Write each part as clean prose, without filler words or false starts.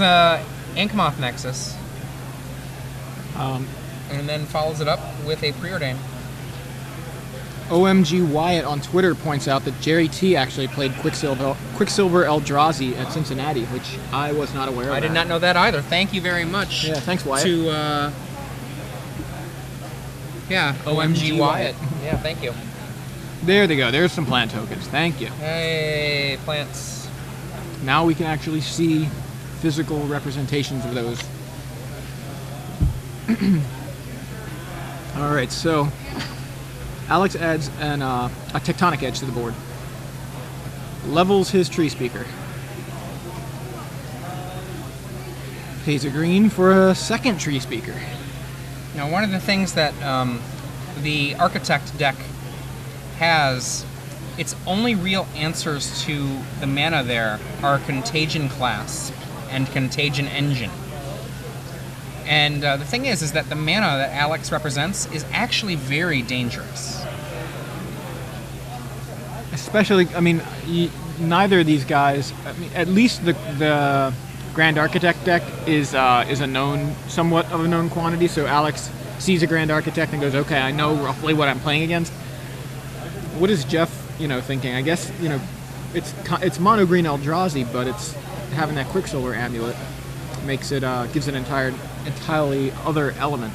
has a Inkmoth Nexus. And then follows it up with a Preordain. OMG Wyatt on Twitter points out that Jerry T actually played Quicksilver Eldrazi at Cincinnati, which I was not aware of. I did not know that either. Thank you very much. Yeah, thanks, Wyatt. OMG Wyatt. Yeah, thank you. There they go. There's some plant tokens. Thank you. Hey, plants. Now we can actually see physical representations of those. All right, so Alex adds a Tectonic Edge to the board. Levels his Tree Speaker. Pays a green for a second Tree Speaker. Now, one of the things that the Architect deck has, its only real answers to the mana there are Contagion Clasp and Contagion Engine. And the thing is that the mana that Alex represents is actually very dangerous. Especially, I mean, neither of these guys, I mean, at least the Grand Architect deck is somewhat of a known quantity, so Alex sees a Grand Architect and goes, okay, I know roughly what I'm playing against. What is Jeff, thinking? I guess, it's mono green Eldrazi, but it's having that Quicksilver Amulet makes it, gives it entirely other element.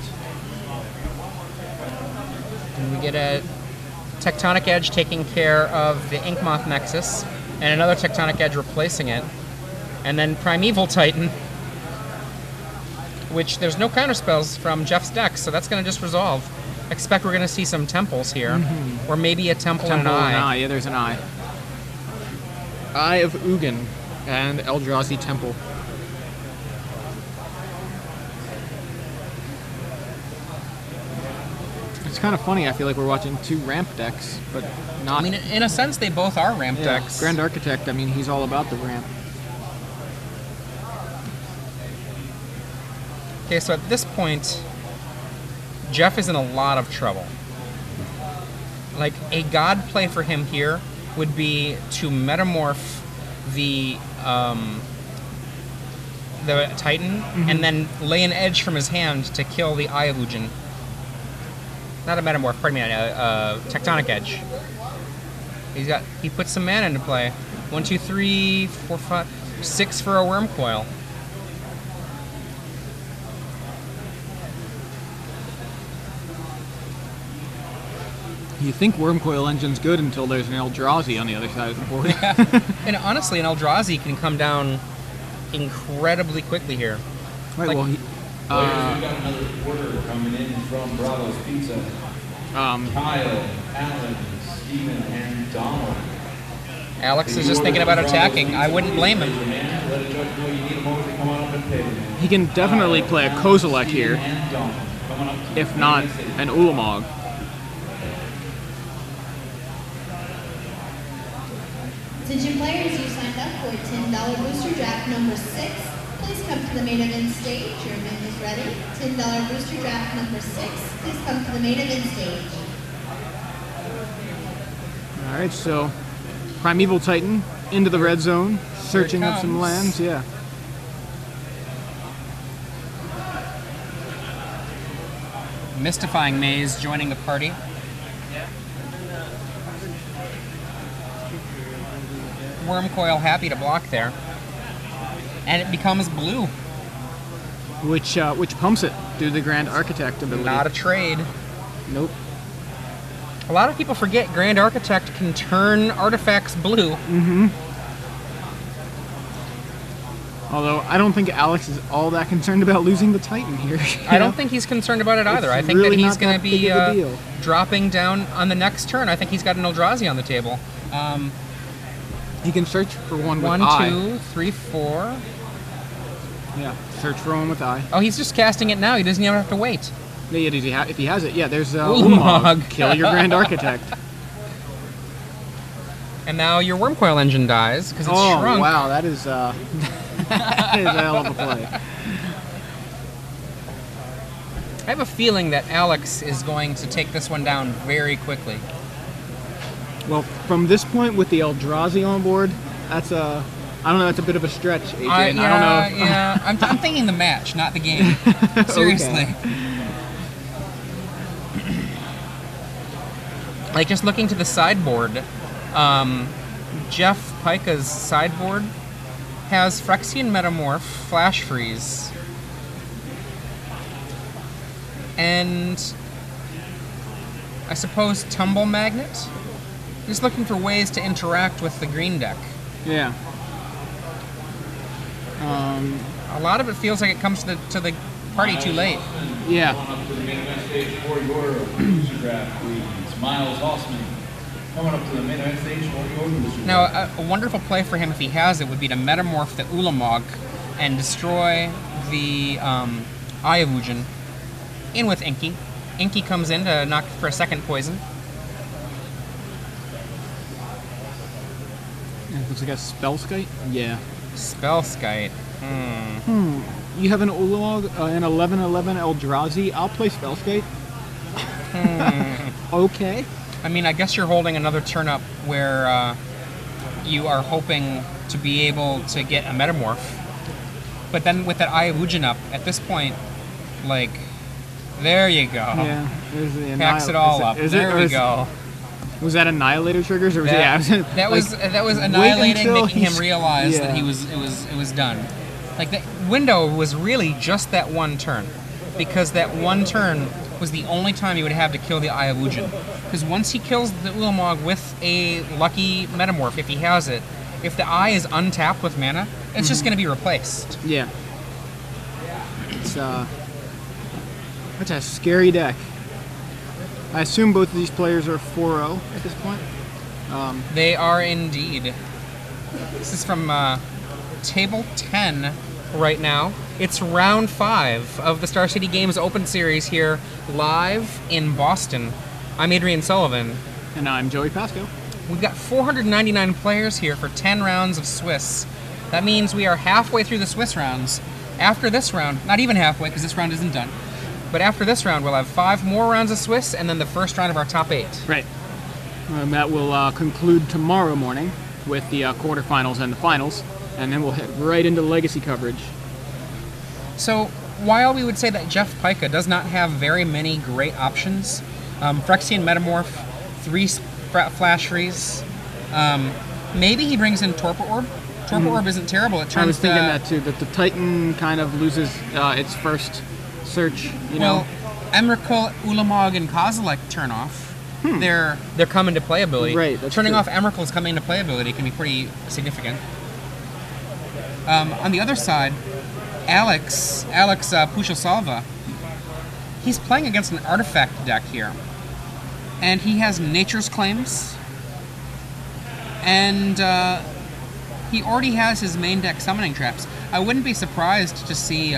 And we get a Tectonic Edge taking care of the Inkmoth Nexus, and another Tectonic Edge replacing it, and then Primeval Titan, which there's no counterspells from Jeff's deck, so that's going to just resolve. Expect we're going to see some temples here, or maybe a temple and an eye. Yeah, there's an eye. Eye of Ugin and Eldrazi Temple. It's kind of funny, I feel like we're watching two ramp decks, but not... I mean, in a sense, they both are ramp decks. Grand Architect, I mean, he's all about the ramp. Okay, so at this point, Jeff is in a lot of trouble. Like, a god play for him here would be to metamorph the Titan, and then lay an edge from his hand to kill the Eye of Ugin. Not a metamorph, pardon me, a Tectonic Edge. He puts some mana into play. 1, 2, 3, 4, 5, 6 for a Worm Coil. You think Worm Coil Engine's good until there's an Eldrazi on the other side of the board. Yeah. And honestly, an Eldrazi can come down incredibly quickly here. Right, like, well, we got another order coming in from Bravo's Pizza. Kyle, Alan, Steven, and Donald. Alex is just thinking about attacking. I wouldn't blame him. He can definitely play a Kozilek here, if not an Ulamog. Attention players, you signed up for a $10 booster draft number 6. Please come to the main event stage. Your event is ready. $10 booster draft number 6. Please come to the main event stage. Alright, so Primeval Titan into the red zone, searching up some lands, yeah. Mystifying Maze joining the party. Worm Coil happy to block there. And it becomes blue. Which pumps it due to the Grand Architect ability. Not a trade. Nope. A lot of people forget Grand Architect can turn artifacts blue. Although, I don't think Alex is all that concerned about losing the Titan here. I don't think he's concerned about it either. I think really that he's going to big of a be deal. dropping down on the next turn. I think he's got an Eldrazi on the table. He can search for one with 1, eye. 2, 3, 4. Yeah, search for one with eye. Oh, he's just casting it now. He doesn't even have to wait. Yeah, if he has it, yeah, there's Ulamog. Kill your Grand Architect. And now your Worm Coil Engine dies because it's Oh, shrunk. wow, that is that is a hell of a play. I have a feeling that Alex is going to take this one down very quickly. Well, from this point with the Eldrazi on board, that's I don't know. That's a bit of a stretch, Adrian. I don't know. Yeah, I'm thinking the match, not the game. Seriously. Like, just looking to the sideboard, Jeff Pyka's sideboard has Phyrexian Metamorph, Flash Freeze, and I suppose Tumble Magnet. Just looking for ways to interact with the green deck. Yeah. A lot of it feels like it comes to the party too late. Yeah. Coming up to the main event stage for your booster draft, please. Miles Hossman. Coming up to the main event stage for your booster draft. Now, a wonderful play for him if he has it would be to metamorph the Ulamog and destroy the Eye of Ujin. In with Inky. Inky comes in to knock for a second poison. It looks like a Spellskite? Yeah. Spellskite. You have an Ulamog, an 11/11 Eldrazi. I'll play Spellskite. Okay. I mean, I guess you're holding another turn up where you are hoping to be able to get a Metamorph. But then with that Eye of Ujin up, at this point, like, there you go. Yeah. Packs it all up. There we go. Was that Annihilator triggers, or was that was annihilating, making him realize that it was done. Like, the window was really just that one turn, because that one turn was the only time he would have to kill the Eye of Ujin. Because once he kills the Ulamog with a lucky Metamorph, if he has it, if the Eye is untapped with mana, it's just going to be replaced. Yeah. It's that's a scary deck. I assume both of these players are 4-0 at this point. They are indeed. This is from Table 10 right now. It's round 5 of the Star City Games Open Series here, live in Boston. I'm Adrian Sullivan. And I'm Joey Pasco. We've got 499 players here for 10 rounds of Swiss. That means we are halfway through the Swiss rounds. After this round, not even halfway because this round isn't done, but after this round we'll have 5 more rounds of Swiss and then the first round of our top 8. Right. That will conclude tomorrow morning with the quarterfinals and the finals, and then we'll head right into Legacy coverage. So, while we would say that Jeff Pyka does not have very many great options, Phyrexian Metamorph, 3 Flash Freeze, maybe he brings in Torpor Orb. Torpor Orb isn't terrible. It turns I was thinking that too, that the Titan kind of loses its first search, you know? Well, Emrakul, Ulamog, and Kozilek turn off. They're coming to playability. Right, that's Turning true. off Emrakul's coming to playability can be pretty significant. On the other side, Alex Puchol Salva, he's playing against an artifact deck here. And he has Nature's Claims. And he already has his main deck Summoning Traps. I wouldn't be surprised to see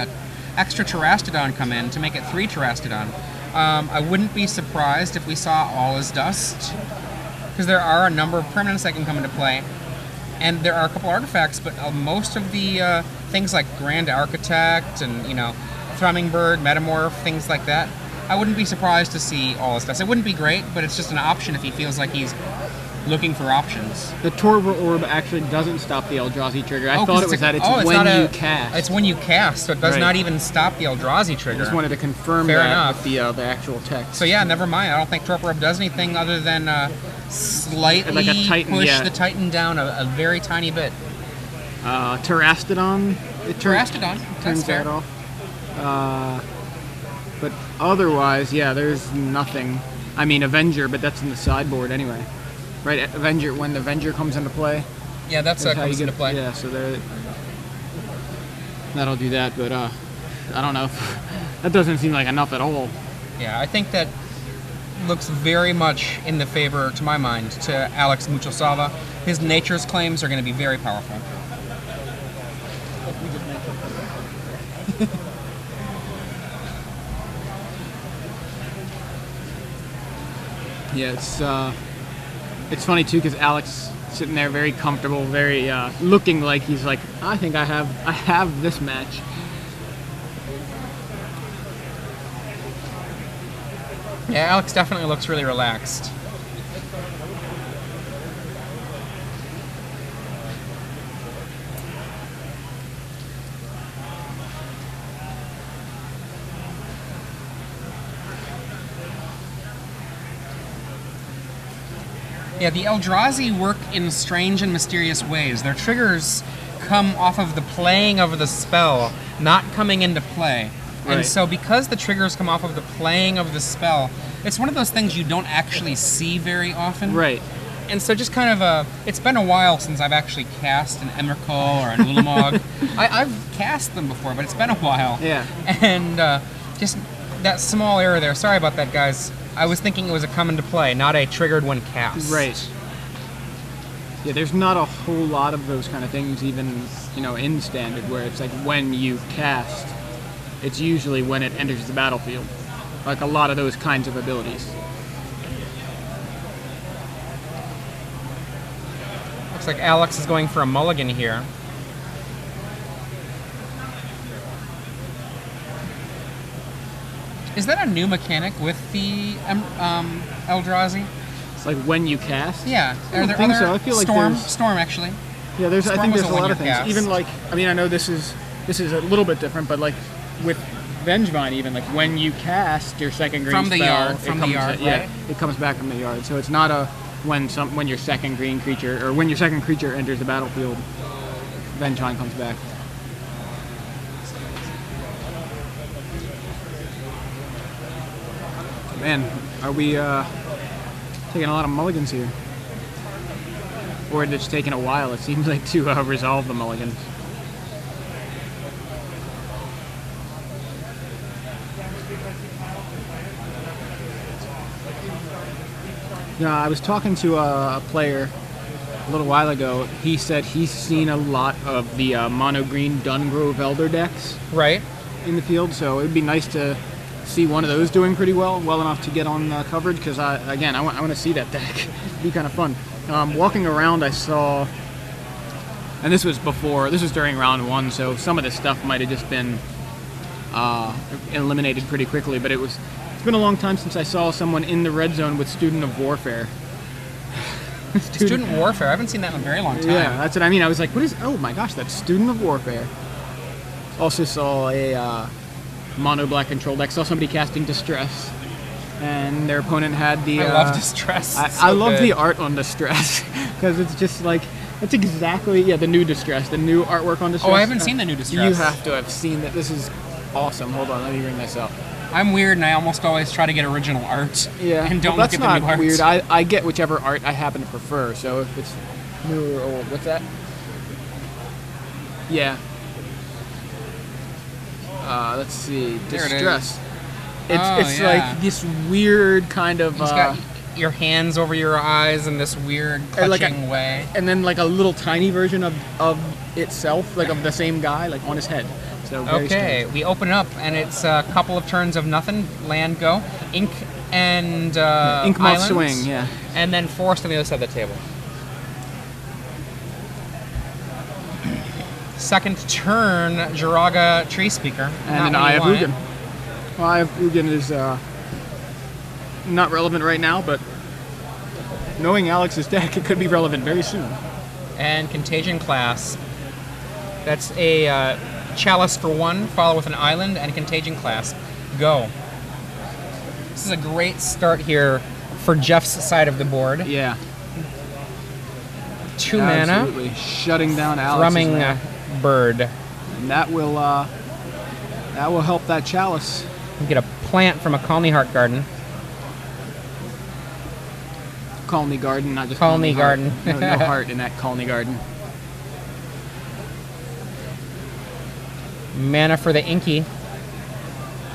extra Terastodon come in to make it 3 Terastodon. I wouldn't be surprised if we saw All Is Dust, because there are a number of permanents that can come into play. And there are a couple artifacts, but most of the things like Grand Architect and, Thrumming Bird, Metamorph, things like that, I wouldn't be surprised to see All Is Dust. It wouldn't be great, but it's just an option if he feels like he's looking for options. The Torpor Orb actually doesn't stop the Eldrazi trigger. I thought it was that it's when you cast. It's when you cast, so it does not even stop the Eldrazi trigger. I just wanted to confirm Fair that enough. with the actual text. So yeah, never mind. I don't think Torpor Orb does anything other than slightly like a Titan, push the Titan down a very tiny bit. Terastodon. Terastodon, that's turns fair. that off. But otherwise, yeah, there's nothing. I mean, Avenger, but that's in the sideboard anyway. Right, Avenger, when the Avenger comes into play. Yeah, that's how comes you into play. Yeah, so that'll do that, but I don't know. That doesn't seem like enough at all. Yeah, I think that looks very much in the favor, to my mind, to Alex Puchol Salva. His Nature's Claims are going to be very powerful. Yeah, it's funny too because Alex sitting there very comfortable, very looking like he's like, I think I have this match. Yeah, Alex definitely looks really relaxed. Yeah, the Eldrazi work in strange and mysterious ways. Their triggers come off of the playing of the spell, not coming into play. Right. And so because the triggers come off of the playing of the spell, it's one of those things you don't actually see very often. Right. And so just kind of it's been a while since I've actually cast an Emrakul or an Ulamog. I've cast them before, but it's been a while. Yeah. And just that small error there. Sorry about that, guys. I was thinking it was a come into play, not a triggered when cast. Right. Yeah, there's not a whole lot of those kind of things, even, you know, in Standard, where it's like when you cast, it's usually when it enters the battlefield. Like a lot of those kinds of abilities. Looks like Alex is going for a mulligan here. Is that a new mechanic with the Eldrazi? It's like when you cast? Yeah. I don't think so. I feel like Storm, actually. Yeah, I Storm think was there's a a lot of one-year things. cast. Even like, I mean, I know this is a little bit different, but like with Vengevine, even like when you cast your second green From the spell, yard, yeah, right? it comes back from the yard. So it's not a when your second green creature or when your second creature enters the battlefield, Vengevine comes back. Man, are we taking a lot of mulligans here? Or it's taking a while, it seems like, to resolve the mulligans. Yeah, I was talking to a player a little while ago. He said he's seen a lot of the mono green Dungrove Elder decks Right. in the field, so it would be nice to see one of those doing pretty well enough to get on coverage, because I want to see that deck. It'd be kind of fun. Walking around, I saw, and this was during round 1, so some of this stuff might have just been eliminated pretty quickly, but it's been a long time since I saw someone in the red zone with Student of Warfare. Student Warfare. I haven't seen that in a very long time. Yeah, that's what I mean. I was like, oh my gosh, that's Student of Warfare. Also saw a mono black control deck. Saw somebody casting Distress, and their opponent had the. I love Distress. I love the art on Distress, because it's just like, it's exactly the new Distress, the new artwork on Distress. Oh, I haven't seen the new Distress. You have to have seen that. This is awesome. Hold on, let me bring this up. I'm weird, and I almost always try to get original art. Yeah, and don't well, look at the new art. That's not weird. I get whichever art I happen to prefer. So if it's new or old, what's that? Yeah. Let's see. Distress. It's like this weird kind of. You've got your hands over your eyes in this weird clutching way, and then like a little tiny version of itself, like of the same guy, like on his head. So very okay, strange. we open up, and it's a couple of turns of nothing. Land go, ink and Ink Moth islands, Swing, yeah, and then forest on the other side of the table. Second turn, Jiraga Tree Speaker. And an Eye of Ugin. Well, Eye of Ugin is not relevant right now, but knowing Alex's deck, it could be relevant very soon. And Contagion Class. That's a Chalice for 1, follow with an island, and Contagion Class. Go. This is a great start here for Jeff's side of the board. Yeah. 2 mana. Absolutely. Shutting down Alex's Thrumming Bird. And that will help that Chalice. You get a plant from a Colony Heart Garden. Colony Garden, not just Colony Heart. Garden. No heart in that Colony Garden. Mana for the Inky.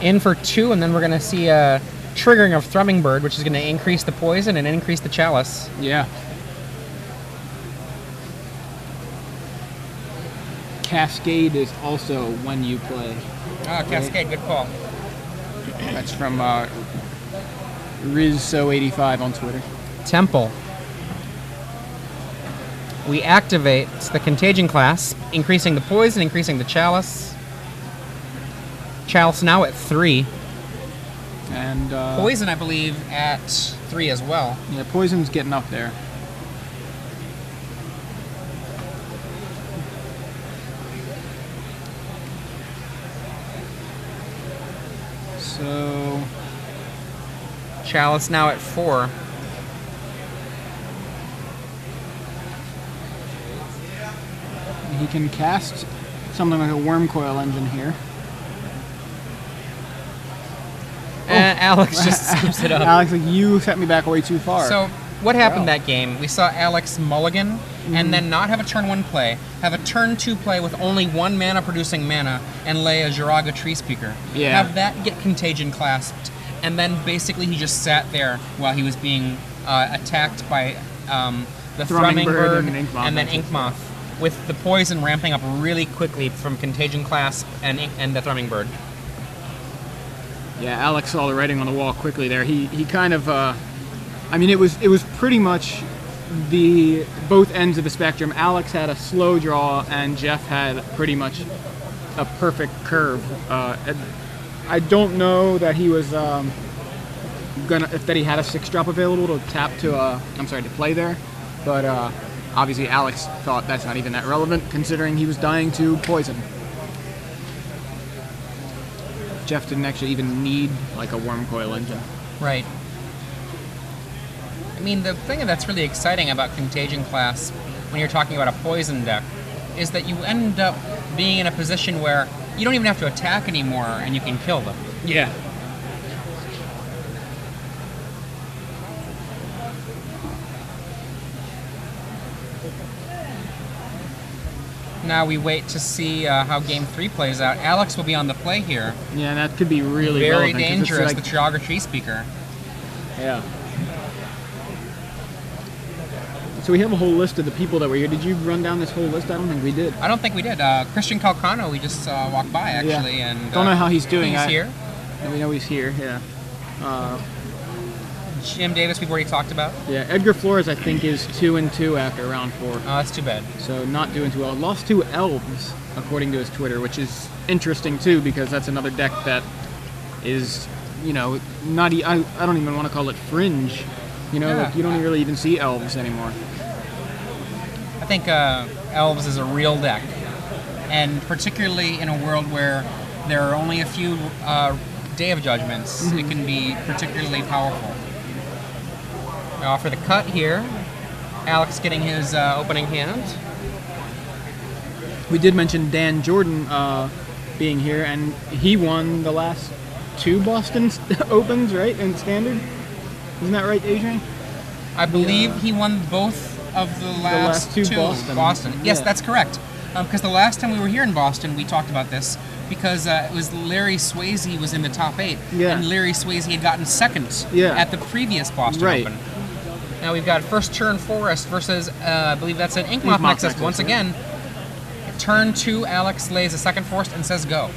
In for 2, and then we're going to see a triggering of Thrumming Bird, which is going to increase the poison and increase the Chalice. Yeah. Cascade is also when you play. Ah, Cascade, good call. That's from Rizzo85 on Twitter. Temple. We activate the Contagion Class, increasing the poison, increasing the Chalice. Chalice now at 3. And Poison, I believe, at 3 as well. Yeah, poison's getting up there. So Chalice now at 4. he can cast something like a worm coil engine here. And Alex just scoops it up. Alex, like, you set me back way too far. So what happened that game? We saw Alex mulligan and then not have a turn 1 play, have a turn 2 play with only 1 mana producing mana, and lay a Jiraga Tree Speaker. Yeah. Have that get Contagion clasped, and then basically he just sat there while he was being attacked by the Thrumming Bird and then Inkmoth, with the poison ramping up really quickly from Contagion Clasp and the Thrumming Bird. Yeah, Alex saw the writing on the wall quickly there. He kind of, I mean, it was pretty much the both ends of the spectrum. Alex had a slow draw, and Jeff had pretty much a perfect curve. I don't know that he was that he had a 6-drop available to tap to to play there, but obviously Alex thought that's not even that relevant considering he was dying to poison. Jeff didn't actually even need like a worm coil engine. Right. I mean, the thing that's really exciting about Contagion Class when you're talking about a poison deck is that you end up being in a position where you don't even have to attack anymore and you can kill them. Yeah. Now we wait to see how Game 3 plays out. Alex will be on the play here. Yeah, that could be really very relevant, dangerous, like, the Jiraga Tree Speaker. Yeah. So we have a whole list of the people that were here. Did you run down this whole list? I don't think we did. I don't think we did. Christian Calcano, we just walked by, actually. Yeah. And don't know how he's doing. He's here. We know he's here, yeah. Jim Davis, we've already talked about. Yeah, Edgar Flores, I think, is 2-2 after round 4. Oh, that's too bad. So not doing too well. Lost to Elves, according to his Twitter, which is interesting, too, because that's another deck that is, you know, not... I don't even want to call it fringe. You know, Yeah. like, you don't really even see Elves anymore. I think Elves is a real deck. And particularly in a world where there are only a few Day of Judgments, it can be particularly powerful. I offer the cut here. Alex getting his opening hand. We did mention Dan Jordan being here, and he won the last 2 Boston Opens, right, in Standard? Isn't that right, Adrian? I believe he won both of the last two two Boston. Yes, Yeah. that's correct. Because the last time we were here in Boston, we talked about this, because it was Larry Swayze was in the top 8, Yeah. and Larry Swayze had gotten second Yeah. at the previous Boston Right. Open. Now we've got first turn Forest versus, I believe that's an Inkmoth Nexus. Nexus, Once yeah. again, turn 2, Alex lays a second Forest and says go.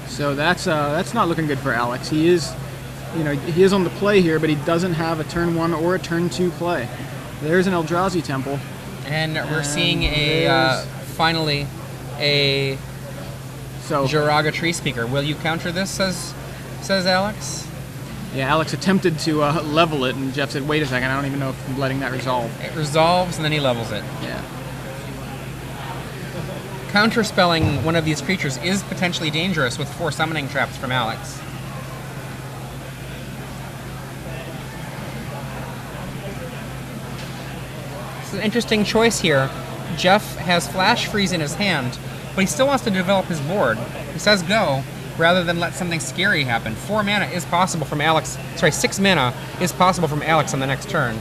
So that's not looking good for Alex. He is, you know, he is on the play here, but he doesn't have a turn 1 or a turn 2 play. There's an Eldrazi Temple. And we're seeing a finally a Jiraga Tree Speaker. Will you counter this? Says Alex. Yeah, Alex attempted to level it, and Jeff said, "Wait a second, I don't even know if I'm letting that resolve." It resolves, and then he levels it. Yeah. Counterspelling one of these creatures is potentially dangerous with 4 summoning traps from Alex. It's an interesting choice here. Jeff has Flash Freeze in his hand, but he still wants to develop his board. He says go, rather than let something scary happen. 4 mana is possible from Alex. Sorry, 6 mana is possible from Alex on the next turn.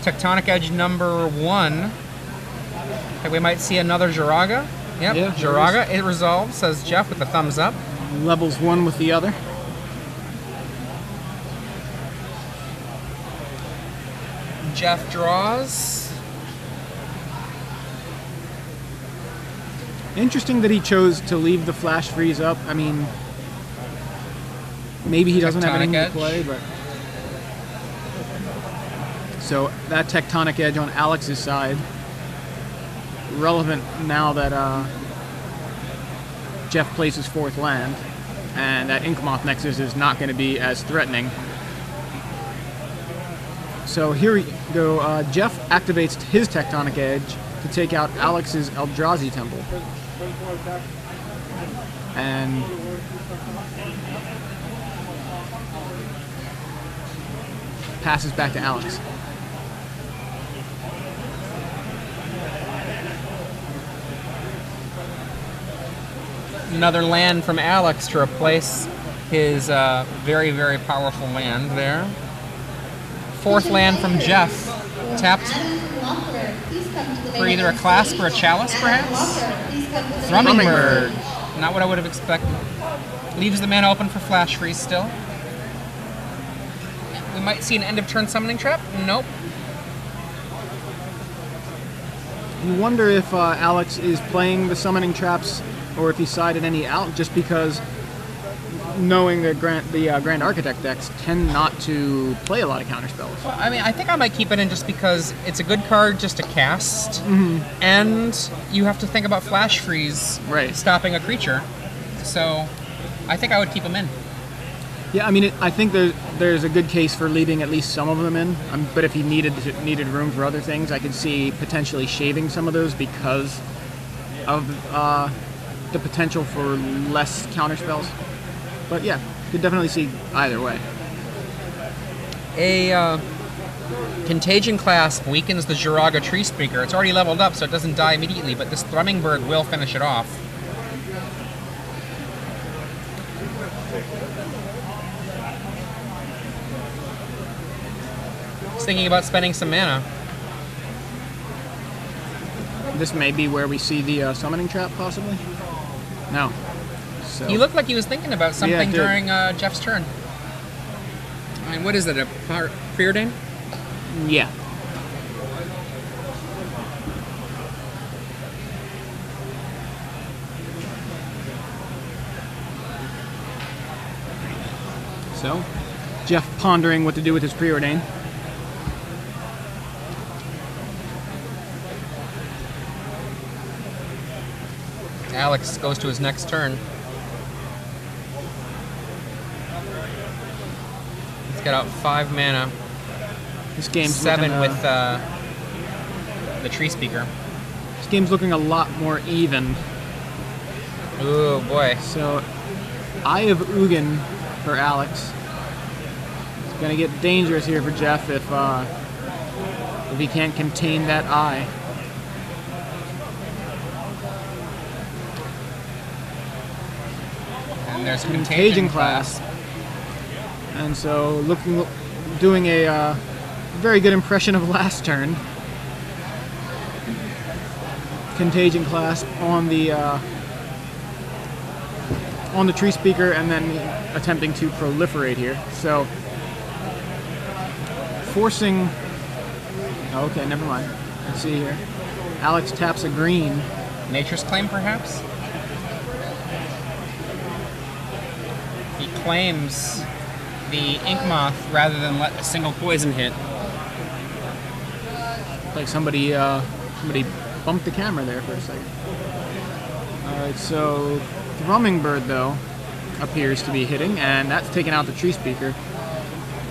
Tectonic Edge number 1. Okay, we might see another Jiraga. Yep, Yeah, Jiraga. It resolves, says Jeff with a thumbs up. Levels one with the other. Jeff draws. Interesting that he chose to leave the Flash Freeze up. I mean, maybe he doesn't have anything to play, but... So that Tectonic Edge on Alex's side, relevant now that Jeff plays his 4th land, and that Inkmoth Nexus is not going to be as threatening. So here we go. Jeff activates his Tectonic Edge to take out Alex's Eldrazi Temple. And passes back to Alex. Another land from Alex to replace his very, very powerful land there. Fourth land from Jeff. Tapped for either a clasp or a chalice, perhaps? Thrumming Bird. Not what I would have expected. Leaves the mana open for Flash Freeze still. We might see an end of turn summoning trap. Nope. You wonder if Alex is playing the summoning traps or if he sided any out, just because knowing the Grand Architect decks tend not to play a lot of counterspells. Well, I mean, I think I might keep it in just because it's a good card just to cast, and you have to think about Flash Freeze stopping a creature. So I think I would keep him in. Yeah, I mean, I think there's a good case for leaving at least some of them in. But if he needed room for other things, I could see potentially shaving some of those because of the potential for less counterspells. But yeah, could definitely see either way. A Contagion Clasp weakens the Jiraga Tree Speaker. It's already leveled up, so it doesn't die immediately, but this Thrumming Bird will finish it off. Thinking about spending some mana. This may be where we see the summoning trap, possibly? No. So. He looked like he was thinking about something during Jeff's turn. I mean, what is it, a preordain? Yeah. So, Jeff pondering what to do with his preordain. Alex goes to his next turn. He's got out 5 mana. This game's 7 with the Tree Speaker. This game's looking a lot more even. Oh boy. So, Eye of Ugin for Alex. It's gonna get dangerous here for Jeff if he can't contain that eye. And there's Contagion Clasp. And so doing a very good impression of last turn. Contagion Clasp on the Tree Speaker, and then attempting to proliferate here. So forcing. Oh, okay, never mind. Let's see here. Alex taps a green. Nature's Claim, perhaps? He claims the Ink Moth rather than let a single poison hit. Like somebody bumped the camera there for a second. Alright, so Thrumming Bird, though, appears to be hitting, and that's taking out the Tree Speaker.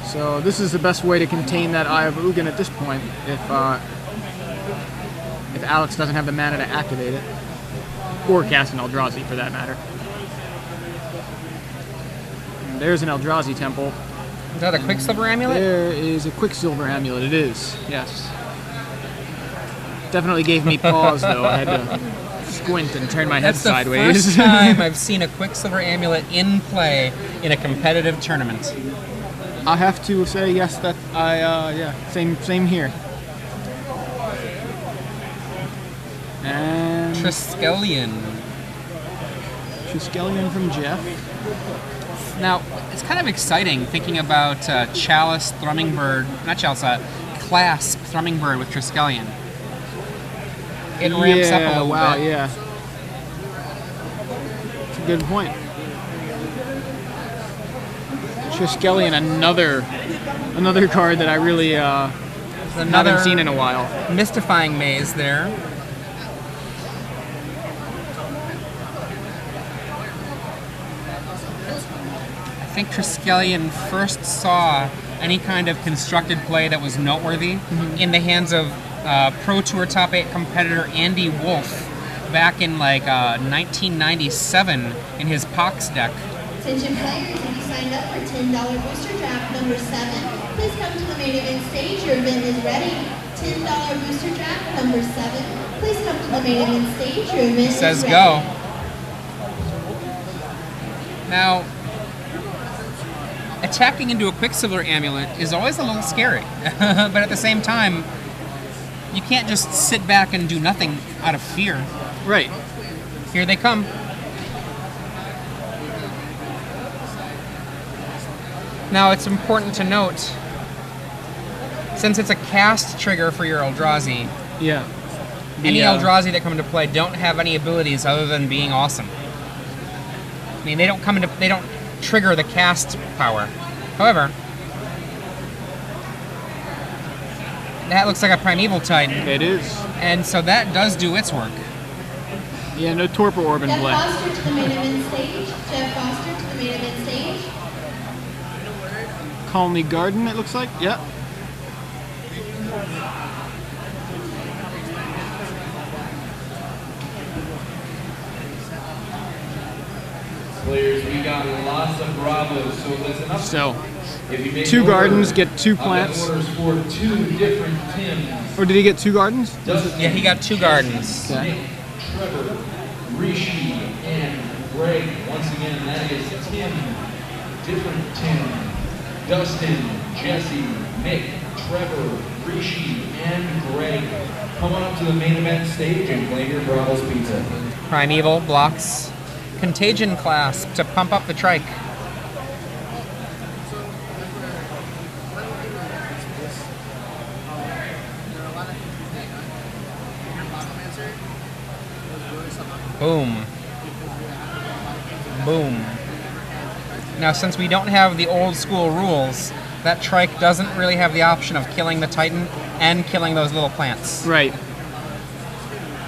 So this is the best way to contain that Eye of Ugin at this point, if Alex doesn't have the mana to activate it. Or cast an Eldrazi, for that matter. And there's an Eldrazi Temple. Is that a Quicksilver Amulet? There is a Quicksilver Amulet, it is, yes. Definitely gave me pause, though. I had to squint and turn my head sideways. That's the first time I've seen a Quicksilver Amulet in play in a competitive tournament. I have to say, yes, that yeah, same here. And Triskelion from Jeff. Now, it's kind of exciting thinking about Chalice, Thrumming Bird, not Chalice, Clasp, Thrumming Bird with Triskelion. It ramps up a little bit. Yeah. It's a good point. Triskelion, another card that I really haven't seen in a while. Mystifying Maze there. I think Triskelion first saw any kind of constructed play that was noteworthy in the hands of Pro Tour Top 8 competitor Andy Wolf back in like 1997 in his Pox deck. Attention players, if you signed up for $10 booster draft number 7, please come to the main event stage. Your event is ready. $10 booster draft number 7, please come to the main event stage. Your event is ready. Says go. Now, attacking into a Quicksilver Amulet is always a little scary, but at the same time, you can't just sit back and do nothing out of fear. Right. Here they come. Now, it's important to note, since it's a cast trigger for your Eldrazi, Yeah. any Eldrazi that come into play don't have any abilities other than being awesome. I mean, they don't trigger the cast power. However, that looks like a Primeval Titan, It is. and so that does do its work. Yeah, no Torpor Orb in Jeff play. Foster to the main event stage. Jeff Foster to the main event stage. Colony Garden, it looks like. Yeah. Players, we got lots of Bravos, so that's enough. So, If you make 2 an gardens, order, get 2 I'll get plants. orders for 2 different Tims. Or did he get 2 gardens? Dustin, Yeah, he got 2 gardens. Okay. Nick, Trevor, Rishi, and Greg. Once again, that is Tim, different Tim. Dustin, Jesse, Nick, Trevor, Rishi, and Greg. Come on up to the main event stage and claim your Bravos Pizza. Primeval blocks Contagion Clasp to pump up the trike. Boom. Boom. Now, since we don't have the old school rules, that trike doesn't really have the option of killing the Titan and killing those little plants. Right.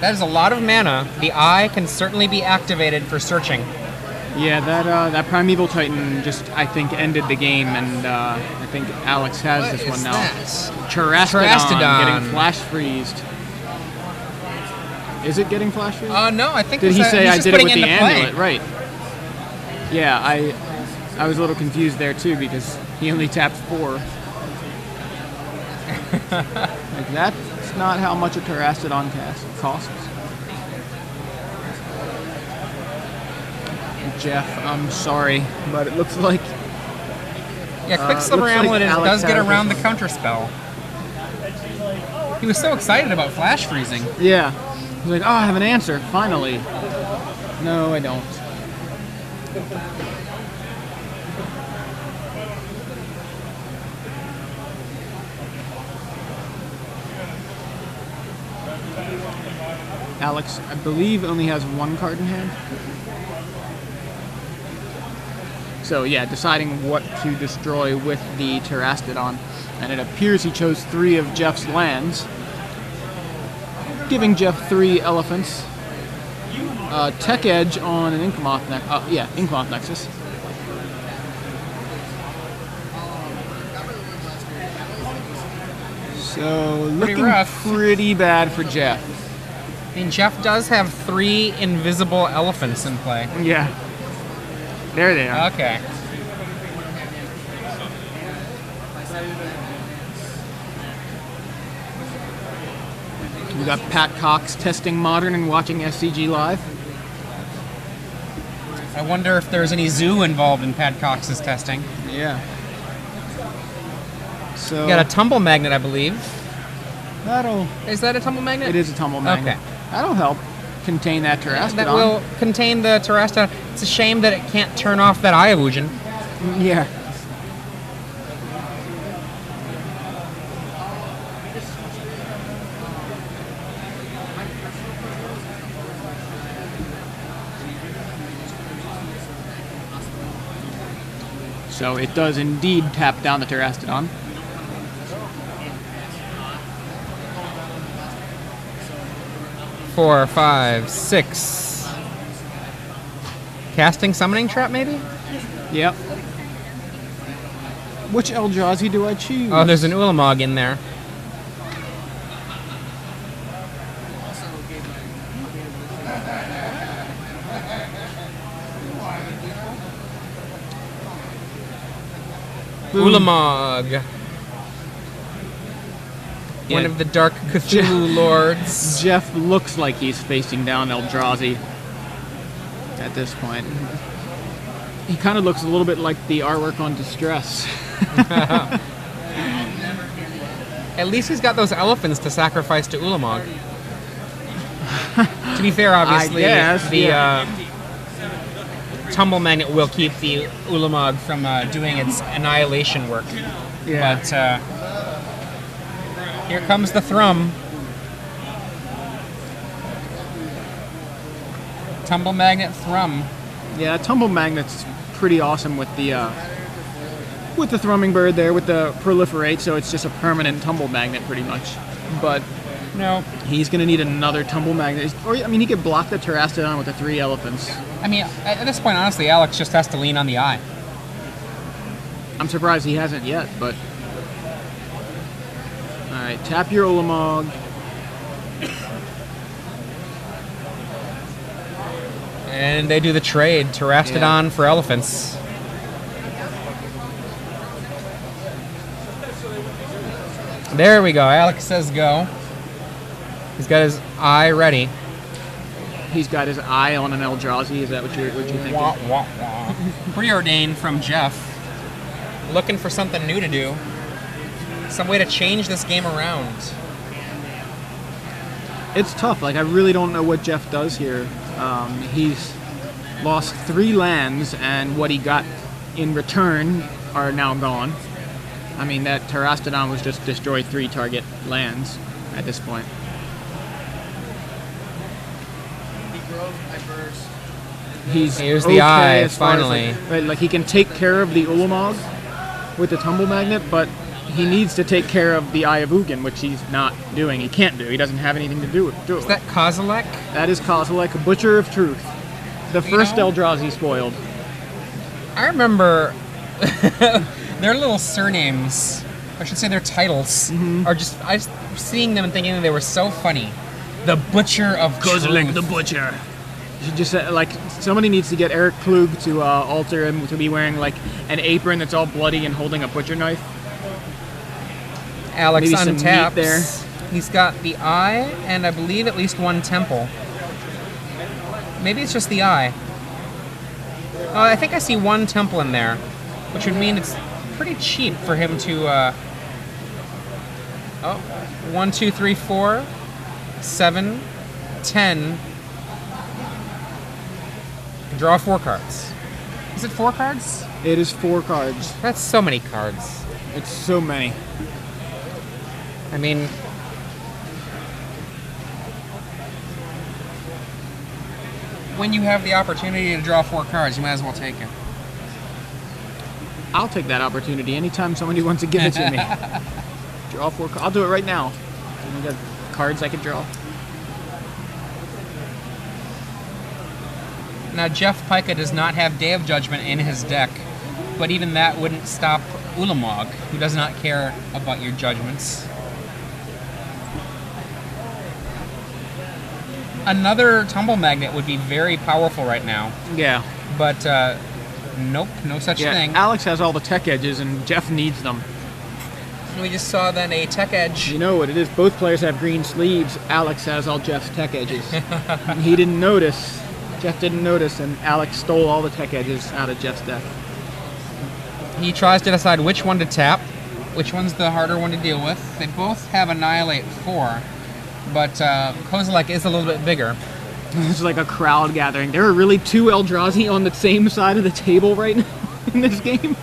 That is a lot of mana. The eye can certainly be activated for searching. Yeah, that Primeval Titan just, I think, ended the game, and I think Alex has this one now. Terastodon getting flash freezed. Is it getting flash freezed? No, I think Did he say I just did it putting with the into play. amulet? Right. Yeah, I was a little confused there too because he only tapped 4. Like that's not how much a Terastodon cast costs. Jeff, I'm sorry, but it looks like Yeah, Quicksilver looks like Amulet Alex does get has around the this counter spell. He was so excited about flash freezing. yeah. He's like, oh, I have an answer finally. No, I don't. Alex, I believe, only has 1 card in hand. So yeah, deciding what to destroy with the Terastodon. And it appears he chose 3 of Jeff's lands, giving Jeff 3 elephants. Tech Edge on an Inkmoth Nexus. So looking rough. pretty bad for Jeff. I mean, Jeff does have 3 invisible elephants in play. Yeah. There they are. Okay. We got Pat Cox testing Modern and watching SCG live. I wonder if there's any zoo involved in Pat Cox's testing. Yeah. So We got a tumble magnet, I believe. that'll. Is that a tumble magnet? It is a tumble magnet. Okay. That'll help contain that Terastodon. That will contain the Terastodon. It's a shame that it can't turn off that Eye Illusion. Yeah. So it does indeed tap down the Terastodon. Four, 5, 6. Casting Summoning Trap, maybe? Yep. Which Eldrazi do I choose? Oh, there's an Ulamog in there. Ulamog. One Yeah. of the Dark Cthulhu Lords. Jeff looks like he's facing down Eldrazi at this point. He kind of looks a little bit like the artwork on Distress. At least he's got those elephants to sacrifice to Ulamog. To be fair, obviously, the Tumble Magnet will keep the Ulamog from doing its annihilation work. Yeah. But here comes the Thrum. Tumble Magnet Thrum. Yeah, Tumble Magnet's pretty awesome with the thrumming bird there, with the proliferate, so it's just a permanent Tumble Magnet pretty much. But no, he's going to need another Tumble Magnet. Or, I mean, he could block the Terastodon with the 3 elephants. I mean, at this point, honestly, Alex just has to lean on the eye. I'm surprised he hasn't yet, but... Alright, tap your Ulamog. And they do the trade, Terastodon for elephants. There we go. Alex says go. He's got his eye ready. He's got his eye on an Eldrazi. Is that what you're thinking? Wah, wah, wah. Preordained from Jeff. Looking for something new to do. Some way to change this game around. It's tough. Like, I really don't know what Jeff does here. He's lost 3 lands, and what he got in return are now gone. I mean, that Terastodon was just destroyed 3 target lands at this point. Here's okay the eye, as far as, finally. like, he can take care of the Ulamog with the Tumble Magnet, but he needs to take care of the Eye of Ugin, which he's not doing. He can't do. He doesn't have anything to do with it. Is that Kozilek? That is Kozilek, Butcher of Truth. The first Eldrazi spoiled. I remember their little surnames, I should say their titles, are just, I was seeing them and thinking they were so funny. The Butcher of Truth. The Butcher. You should just, like, somebody needs to get Eric Klug to alter him to be wearing, like, an apron that's all bloody and holding a butcher knife. Alex Maybe some untaps. meat there. He's got the eye and I believe at least 1 temple. Maybe it's just the eye. I think I see 1 temple in there, which would mean it's pretty cheap for him to. 1, 2, 3, 4, 7, 10. Draw 4 cards. Is it 4 cards? It is 4 cards. That's so many cards. It's so many. I mean, when you have the opportunity to draw 4 cards, you might as well take it. I'll take that opportunity anytime somebody wants to give it to me. Draw 4 cards. I'll do it right now. I got cards I could draw. Now, Jeff Pyka does not have Day of Judgment in his deck, but even that wouldn't stop Ulamog, who does not care about your judgments. Another Tumble Magnet would be very powerful right now. Yeah. But, nope, no such thing. Alex has all the tech edges, and Jeff needs them. We just saw then a tech edge. You know what it is. Both players have green sleeves. Alex has all Jeff's tech edges. He didn't notice. Jeff didn't notice, and Alex stole all the tech edges out of Jeff's deck. He tries to decide which one to tap, which one's the harder one to deal with. They both have Annihilate 4, but Kozilek is a little bit bigger. It's like a crowd gathering. There are really 2 Eldrazi on the same side of the table right now in this game.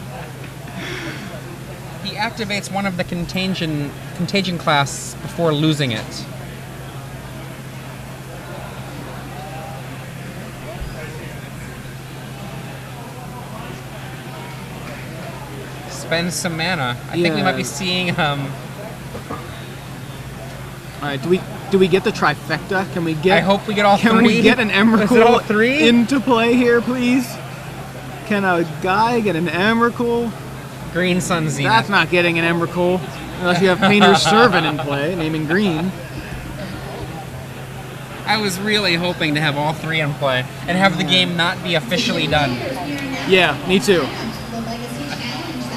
He activates one of the contagion class before losing it. Spend some mana. I think we might be seeing Alright, do we get the trifecta? Can we get I hope we get all 3. Can we get an Is it all Emrakul 3? into play here, please? Can a guy get an Emrakul? Green Sun Zenith. That's not getting an Emrakul. Unless you have Painter's Servant in play, naming green. I was really hoping to have all 3 in play and have the game not be officially done. Yeah, me too.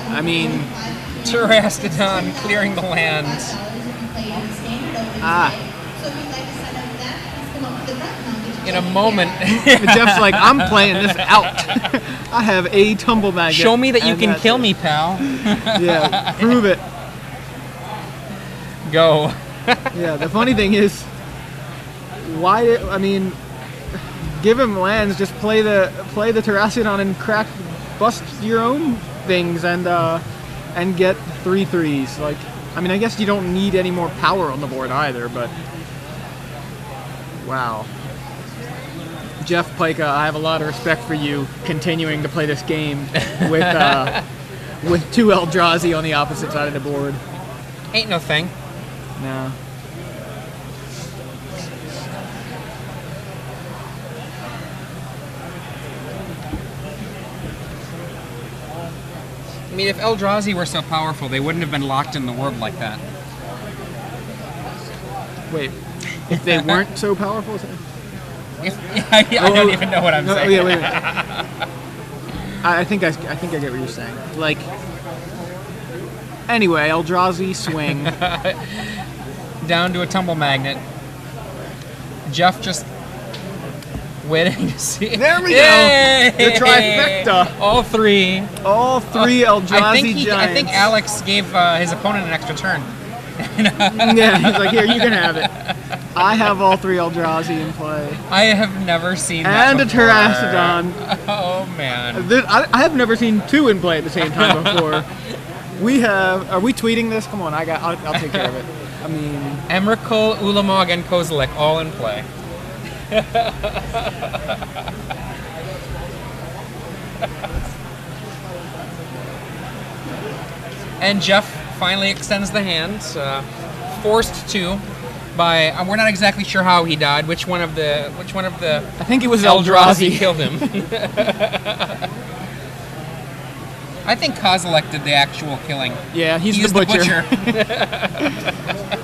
I mean, Terastodon clearing the land. Ah. So if you'd like to sign up for that, please come up to the front and I'll get you in a moment. Jeff's like, I'm playing this out. I have a tumble magnet. Show me that you and can that's kill it. me, pal. Yeah, prove it. Go. Yeah, the funny thing is, why? I mean, give him lands. Just play the Terracion and bust your own things and get 3/3s. Like, I mean, I guess you don't need any more power on the board either. But wow, Jeff Pyka, I have a lot of respect for you continuing to play this game with 2 Eldrazi on the opposite side of the board. Ain't no thing. No. I mean, if Eldrazi were so powerful, they wouldn't have been locked in the world like that. Wait, if they weren't so powerful? I don't even know what I'm saying. Oh, yeah, wait. I think I get what you're saying. Like, anyway, Eldrazi swing. Down to a tumble magnet. Jeff just waiting to see. There we Yay! go. The trifecta. All 3. All 3 Eldrazi giants. I think Alex gave his opponent an extra turn. Yeah, he's like, here, you can have it. I have all 3 Eldrazi in play. I have never seen that And before. a Terracodon. Oh, man. I have never seen 2 in play at the same time before. Are we tweeting this? Come on, I'll take care of it. I mean... Emrakul, Ulamog, and Kozilek all in play. And Jeff finally extends the hand, forced to by we're not exactly sure how he died. Which one of the I think it was Eldrazi Eldrazi. killed him. I think Kozilek did the actual killing. Yeah, he's He the is butcher. the butcher.